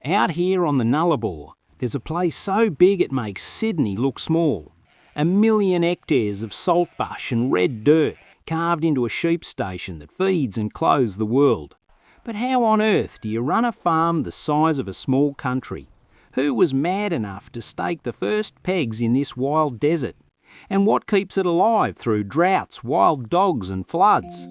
Out here on the Nullarbor, there's a place so big it makes Sydney look small. 1,000,000 hectares of salt bush and red dirt carved into a sheep station that feeds and clothes the world. But how on earth do you run a farm the size of a small country? Who was mad enough to stake the first pegs in this wild desert? And what keeps it alive through droughts, wild dogs and floods?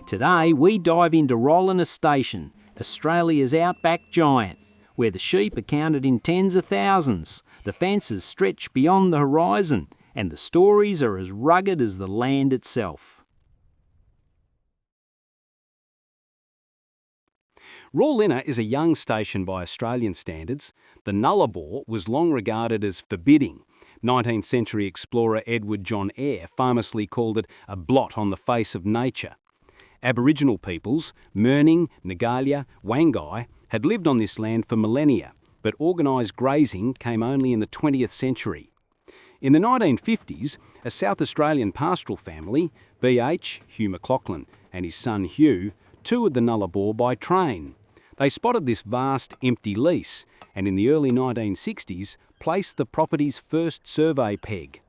Today we dive into Rawlinna Station, Australia's outback giant, where the sheep are counted in tens of thousands, the fences stretch beyond the horizon, and the stories are as rugged as the land itself. Rawlinna is a young station by Australian standards. The Nullarbor was long regarded as forbidding. 19th century explorer Edward John Eyre famously called it a blot on the face of nature. Aboriginal peoples, Merino, Nagalia, Wangai, had lived on this land for millennia, but organised grazing came only in the 20th century. In the 1950s, a South Australian pastoral family, B.H. Hugh MacLachlan and his son Hugh, toured the Nullarbor by train. They spotted this vast, empty lease and in the early 1960s placed the property's first survey peg.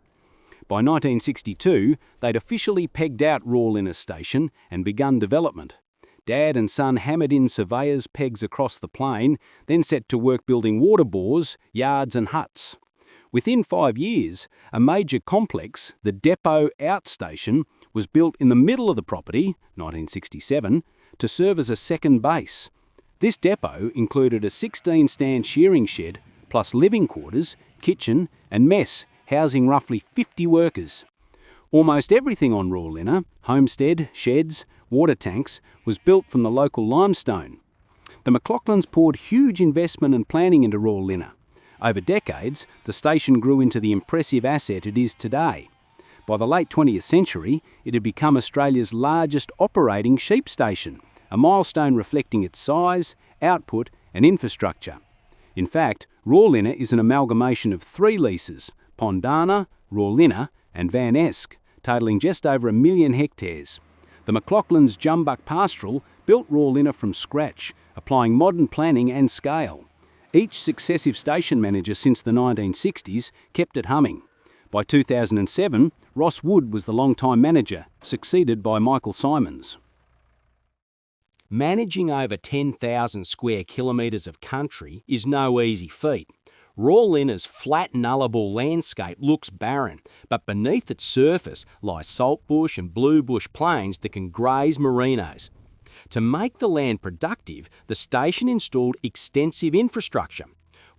By 1962, they'd officially pegged out Rawlinna Station and begun development. Dad and son hammered in surveyors' pegs across the plain, then set to work building water bores, yards and huts. Within 5 years, a major complex, the depot outstation, was built in the middle of the property, 1967, to serve as a second base. This depot included a 16-stand shearing shed, plus living quarters, kitchen and mess, housing roughly 50 workers. Almost everything on Rawlinna, homestead, sheds, water tanks, was built from the local limestone. The MacLachlans poured huge investment and planning into Rawlinna. Over decades, the station grew into the impressive asset it is today. By the late 20th century, it had become Australia's largest operating sheep station, a milestone reflecting its size, output and infrastructure. In fact, Rawlinna is an amalgamation of 3 leases, Pondana, Rawlinna and Van Esk, totalling just over 1,000,000 hectares. The MacLachlans Jumbuck Pastoral built Rawlinna from scratch, applying modern planning and scale. Each successive station manager since the 1960s kept it humming. By 2007, Ross Wood was the long-time manager, succeeded by Michael Simons. Managing over 10,000 square kilometres of country is no easy feat. Rawlinna's flat Nullarbor landscape looks barren, but beneath its surface lie saltbush and bluebush plains that can graze Merinos. To make the land productive, the station installed extensive infrastructure.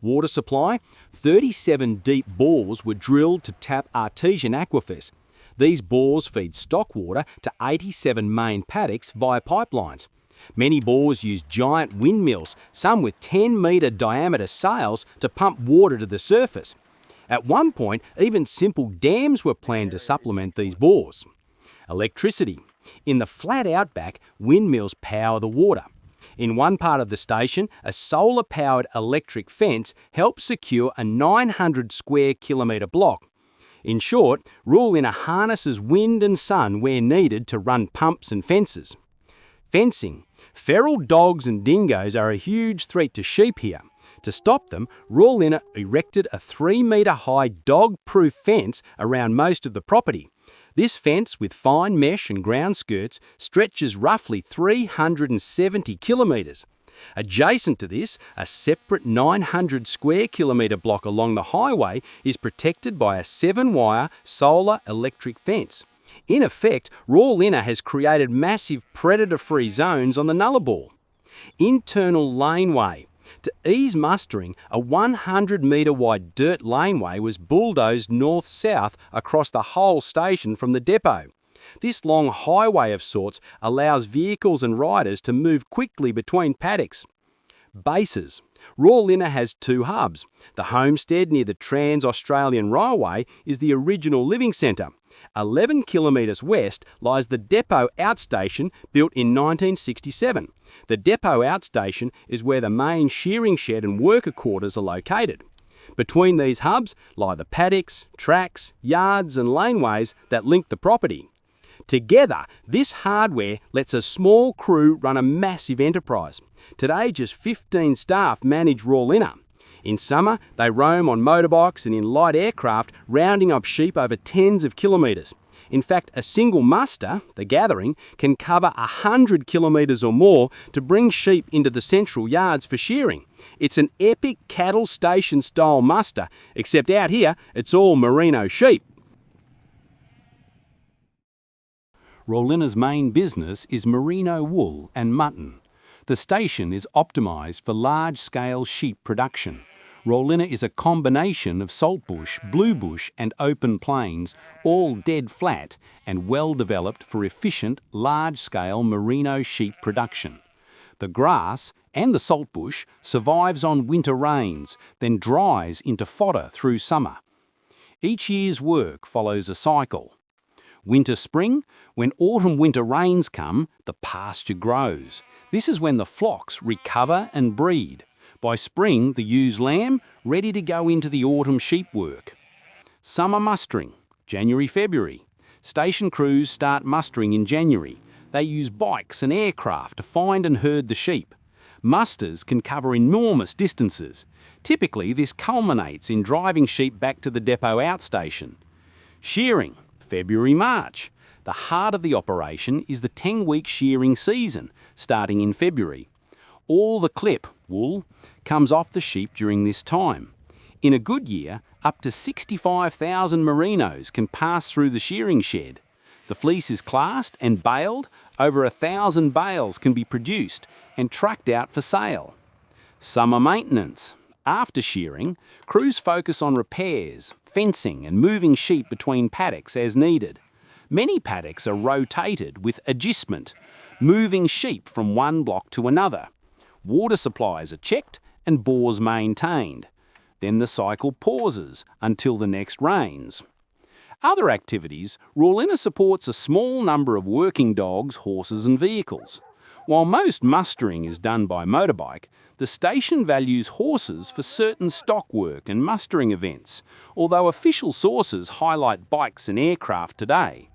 Water supply: 37 deep bores were drilled to tap artesian aquifers. These bores feed stock water to 87 main paddocks via pipelines. Many bores use giant windmills, some with 10-metre diameter sails, to pump water to the surface. At one point, even simple dams were planned to supplement these bores. Electricity. In the flat outback, windmills power the water. In one part of the station, a solar-powered electric fence helps secure a 900 square kilometre block. In short, Rawlinna harnesses wind and sun where needed to run pumps and fences. Fencing. Feral dogs and dingoes are a huge threat to sheep here. To stop them, Rawlinna erected a 3-metre high dog-proof fence around most of the property. This fence, with fine mesh and ground skirts, stretches roughly 370 kilometres. Adjacent to this, a separate 900 square kilometre block along the highway is protected by a 7-wire solar electric fence. In effect, Rawlinna has created massive predator-free zones on the Nullarbor. Internal laneway. To ease mustering, a 100-metre wide dirt laneway was bulldozed north-south across the whole station from the depot. This long highway of sorts allows vehicles and riders to move quickly between paddocks. Bases. Rawlinna has 2 hubs. The homestead near the Trans-Australian Railway is the original living centre. 11 kilometres west lies the depot outstation built in 1967. The depot outstation is where the main shearing shed and worker quarters are located. Between these hubs lie the paddocks, tracks, yards and laneways that link the property. Together, this hardware lets a small crew run a massive enterprise. Today, just 15 staff manage Rawlinna. In summer, they roam on motorbikes and in light aircraft, rounding up sheep over tens of kilometres. In fact, a single muster, the gathering, can cover 100 kilometres or more to bring sheep into the central yards for shearing. It's an epic cattle station-style muster, except out here, it's all Merino sheep. Rawlinna's main business is merino wool and mutton. The station is optimised for large-scale sheep production. Rawlinna is a combination of saltbush, bluebush and open plains, all dead flat and well developed for efficient, large-scale merino sheep production. The grass and the saltbush survives on winter rains, then dries into fodder through summer. Each year's work follows a cycle. Winter-spring, when autumn-winter rains come, the pasture grows. This is when the flocks recover and breed. By spring, the ewe's lamb ready to go into the autumn sheep work. Summer mustering, January-February. Station crews start mustering in January. They use bikes and aircraft to find and herd the sheep. Musters can cover enormous distances. Typically, this culminates in driving sheep back to the depot outstation. Shearing, February-March. The heart of the operation is the 10-week shearing season, starting in February. All the clip, wool, comes off the sheep during this time. In a good year, up to 65,000 Merinos can pass through the shearing shed. The fleece is classed and baled. Over 1,000 bales can be produced and trucked out for sale. Summer maintenance. After shearing, crews focus on repairs, fencing and moving sheep between paddocks as needed. Many paddocks are rotated with agistment, moving sheep from one block to another. Water supplies are checked and bores maintained. Then the cycle pauses until the next rains. Other activities, Rawlinna supports a small number of working dogs, horses and vehicles. While most mustering is done by motorbike, the station values horses for certain stock work and mustering events, although official sources highlight bikes and aircraft today.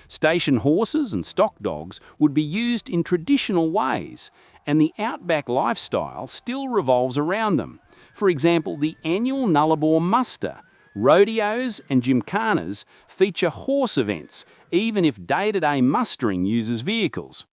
Station horses and stock dogs would be used in traditional ways, and the outback lifestyle still revolves around them. For example, the annual Nullarbor muster, rodeos and gymkhanas feature horse events, even if day-to-day mustering uses vehicles.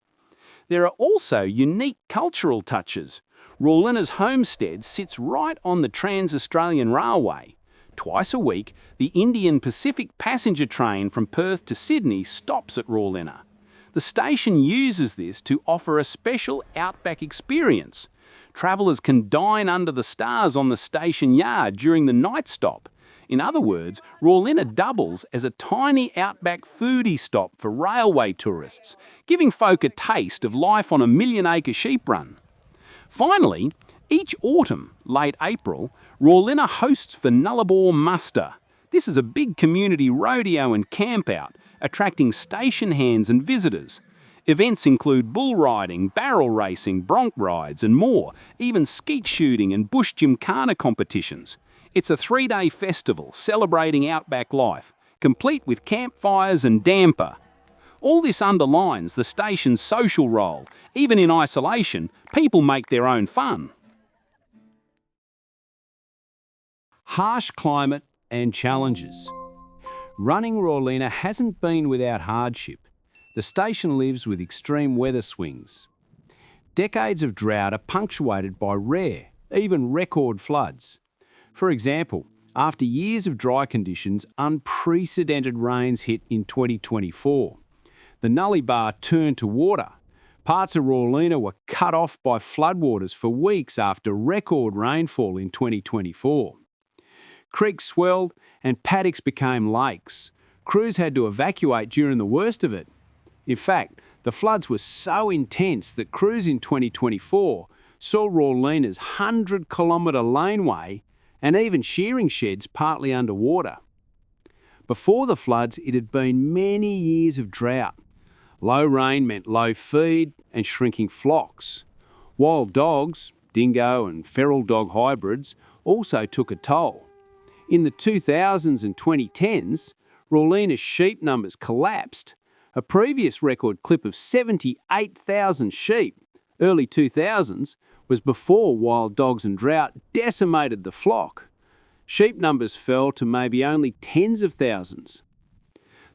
There are also unique cultural touches. Rawlinna's homestead sits right on the Trans-Australian Railway. Twice a week, the Indian Pacific passenger train from Perth to Sydney stops at Rawlinna. The station uses this to offer a special outback experience. Travellers can dine under the stars on the station yard during the night stop. In other words, Rawlinna doubles as a tiny outback foodie stop for railway tourists, giving folk a taste of life on a million-acre sheep run. Finally, each autumn, late April, Rawlinna hosts the Nullarbor muster. This is a big community rodeo and campout, attracting station hands and visitors. Events include bull riding, barrel racing, bronc rides and more, even skeet shooting and bush gymkhana competitions. It's a 3-day festival celebrating outback life, complete with campfires and damper. All this underlines the station's social role. Even in isolation, people make their own fun. Harsh climate and challenges. Running Rawlinna hasn't been without hardship. The station lives with extreme weather swings. Decades of drought are punctuated by rare, even record floods. For example, after years of dry conditions, unprecedented rains hit in 2024. The Nullarbor turned to water. Parts of Rawlinna were cut off by floodwaters for weeks after record rainfall in 2024. Creeks swelled and paddocks became lakes. Crews had to evacuate during the worst of it. In fact, the floods were so intense that crews in 2024 saw Rawlinna's 100-kilometre laneway and even shearing sheds partly underwater. Before the floods, it had been many years of drought. Low rain meant low feed and shrinking flocks. Wild dogs, dingo and feral dog hybrids, also took a toll. In the 2000s and 2010s, Rawlinna's sheep numbers collapsed. A previous record clip of 78,000 sheep, early 2000s, was before wild dogs and drought decimated the flock. Sheep numbers fell to maybe only tens of thousands.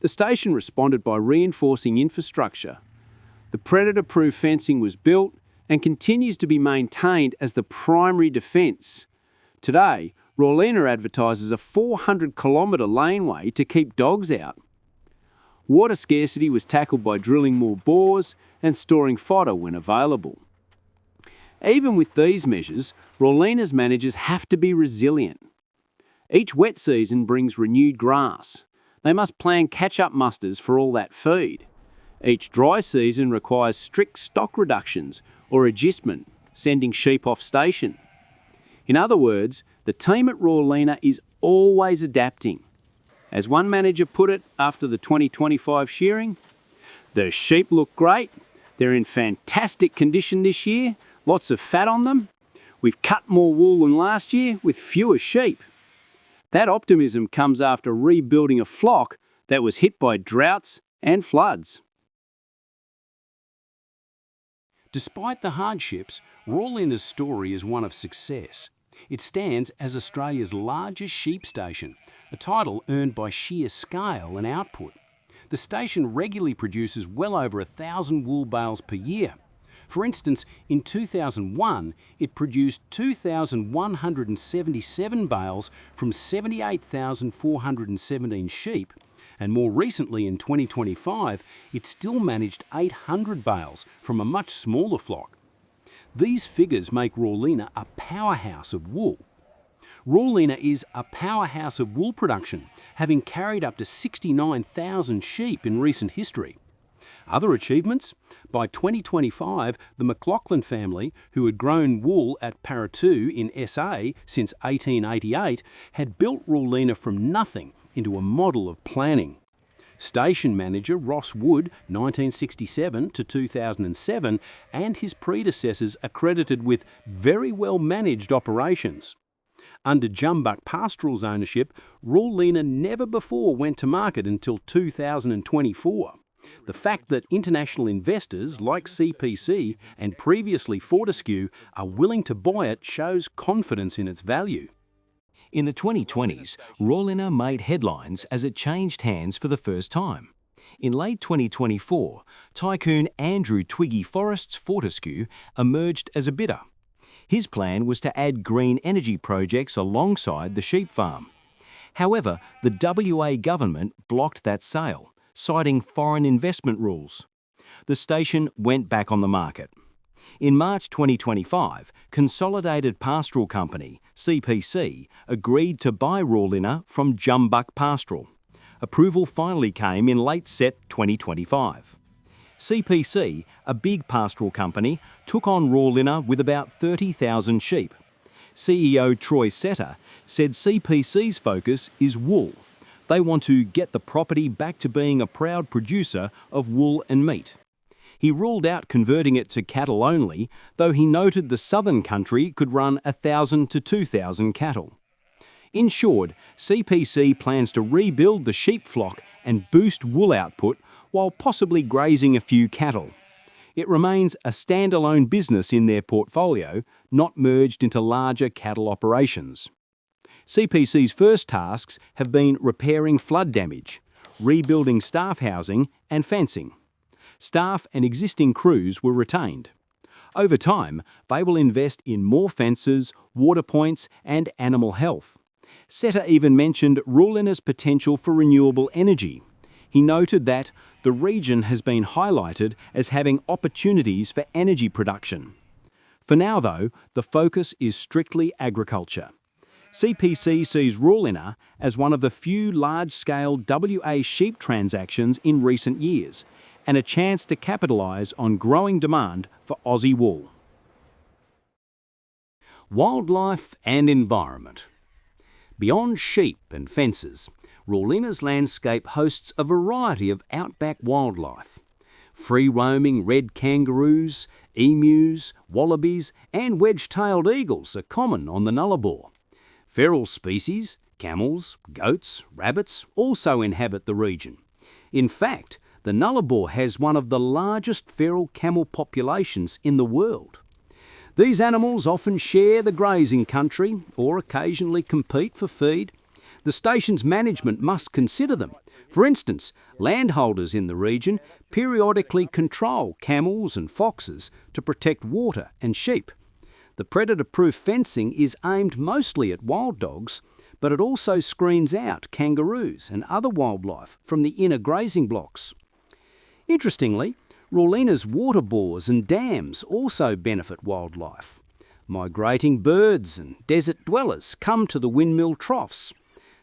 The station responded by reinforcing infrastructure. The predator-proof fencing was built and continues to be maintained as the primary defence. Today, Rawlinna advertises a 400-kilometre laneway to keep dogs out. Water scarcity was tackled by drilling more bores and storing fodder when available. Even with these measures, Rawlinna's managers have to be resilient. Each wet season brings renewed grass. They must plan catch-up musters for all that feed. Each dry season requires strict stock reductions or agistment, sending sheep off station. In other words, the team at Rawlinna is always adapting. As one manager put it after the 2025 shearing, "The sheep look great, they're in fantastic condition this year, lots of fat on them. We've cut more wool than last year with fewer sheep." That optimism comes after rebuilding a flock that was hit by droughts and floods. Despite the hardships, Rawlinna's story is one of success. It stands as Australia's largest sheep station, a title earned by sheer scale and output. The station regularly produces well over 1,000 wool bales per year. For instance, in 2001, it produced 2,177 bales from 78,417 sheep, and more recently in 2025, it still managed 800 bales from a much smaller flock. These figures make Rawlinna a powerhouse of wool. Rawlinna is a powerhouse of wool production, having carried up to 69,000 sheep in recent history. Other achievements? By 2025, the MacLachlan family, who had grown wool at Pastoral in SA since 1888, had built Rawlinna from nothing into a model of planning. Station manager Ross Wood, 1967 to 2007, and his predecessors are credited with very well managed operations. Under Jumbuck Pastoral's ownership, Rawlinna never before went to market until 2024. The fact that international investors like CPC and previously Fortescue are willing to buy it shows confidence in its value. In the 2020s, Rawlinna made headlines as it changed hands for the first time. In late 2024, tycoon Andrew Twiggy Forrest's Fortescue emerged as a bidder. His plan was to add green energy projects alongside the sheep farm. However, the WA government blocked that sale, citing foreign investment rules. The station went back on the market. In March 2025, Consolidated Pastoral Company, CPC, agreed to buy Rawlinna from Jumbuck Pastoral. Approval finally came in late Set 2025. CPC, a big pastoral company, took on Rawlinna with about 30,000 sheep. CEO Troy Setter said CPC's focus is wool. They want to get the property back to being a proud producer of wool and meat. He ruled out converting it to cattle only, though he noted the southern country could run 1,000 to 2,000 cattle. In short, CPC plans to rebuild the sheep flock and boost wool output while possibly grazing a few cattle. It remains a standalone business in their portfolio, not merged into larger cattle operations. CPC's first tasks have been repairing flood damage, rebuilding staff housing and fencing. Staff and existing crews were retained. Over time, they will invest in more fences, water points and animal health. Setter even mentioned Rawlinna's potential for renewable energy. He noted that the region has been highlighted as having opportunities for energy production. For now, though, the focus is strictly agriculture. CPC sees Rawlinna as one of the few large-scale WA sheep transactions in recent years, and a chance to capitalise on growing demand for Aussie wool. Wildlife and environment. Beyond sheep and fences, Rawlinna's landscape hosts a variety of outback wildlife. Free-roaming red kangaroos, emus, wallabies and wedge-tailed eagles are common on the Nullarbor. Feral species, camels, goats, rabbits also inhabit the region. In fact, the the Nullarbor has one of the largest feral camel populations in the world. These animals often share the grazing country or occasionally compete for feed. The station's management must consider them. For instance, landholders in the region periodically control camels and foxes to protect water and sheep. The predator-proof fencing is aimed mostly at wild dogs, but it also screens out kangaroos and other wildlife from the inner grazing blocks. Interestingly, Rawlinna's water bores and dams also benefit wildlife. Migrating birds and desert dwellers come to the windmill troughs.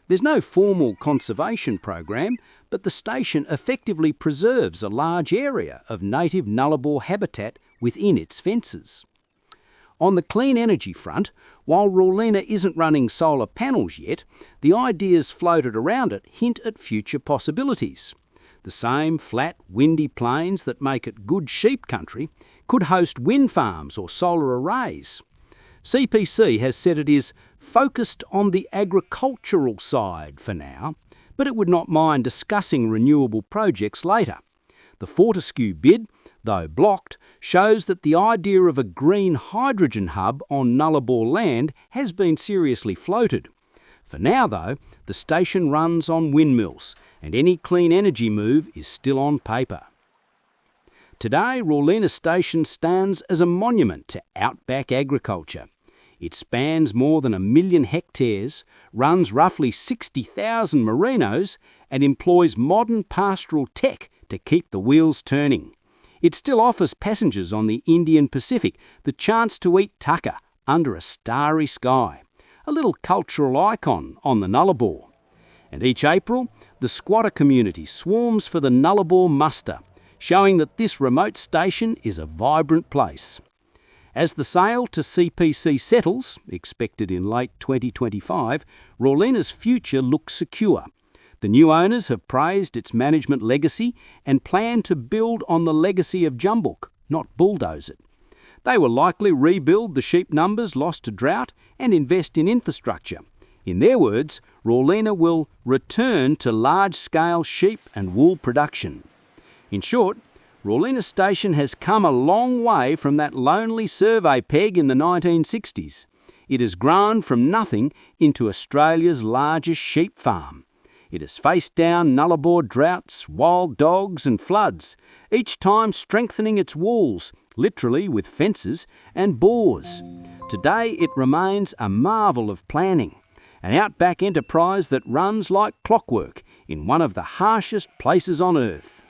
There's no formal conservation program, but the station effectively preserves a large area of native Nullarbor habitat within its fences. On the clean energy front, while Rawlinna isn't running solar panels yet, the ideas floated around it hint at future possibilities. The same flat, windy plains that make it good sheep country could host wind farms or solar arrays. CPC has said it is focused on the agricultural side for now, but it would not mind discussing renewable projects later. The Fortescue bid, though blocked, shows that the idea of a green hydrogen hub on Nullarbor land has been seriously floated. For now, though, the station runs on windmills, and any clean energy move is still on paper. Today, Rawlinna Station stands as a monument to outback agriculture. It spans more than 1 million hectares, runs roughly 60,000 Merinos, and employs modern pastoral tech to keep the wheels turning. It still offers passengers on the Indian Pacific the chance to eat tucker under a starry sky, a little cultural icon on the Nullarbor. And each April, the squatter community swarms for the Nullarbor muster, showing that this remote station is a vibrant place. As the sale to CPC settles, expected in late 2025, Rawlinna's future looks secure. The new owners have praised its management legacy and plan to build on the legacy of Jumbuck, not bulldoze it. They will likely rebuild the sheep numbers lost to drought and invest in infrastructure. In their words, Rawlinna will return to large-scale sheep and wool production. In short, Rawlinna Station has come a long way from that lonely survey peg in the 1960s. It has grown from nothing into Australia's largest sheep farm. It has faced down Nullarbor droughts, wild dogs and floods, each time strengthening its walls, literally with fences and bores. Today it remains a marvel of planning, an outback enterprise that runs like clockwork in one of the harshest places on earth.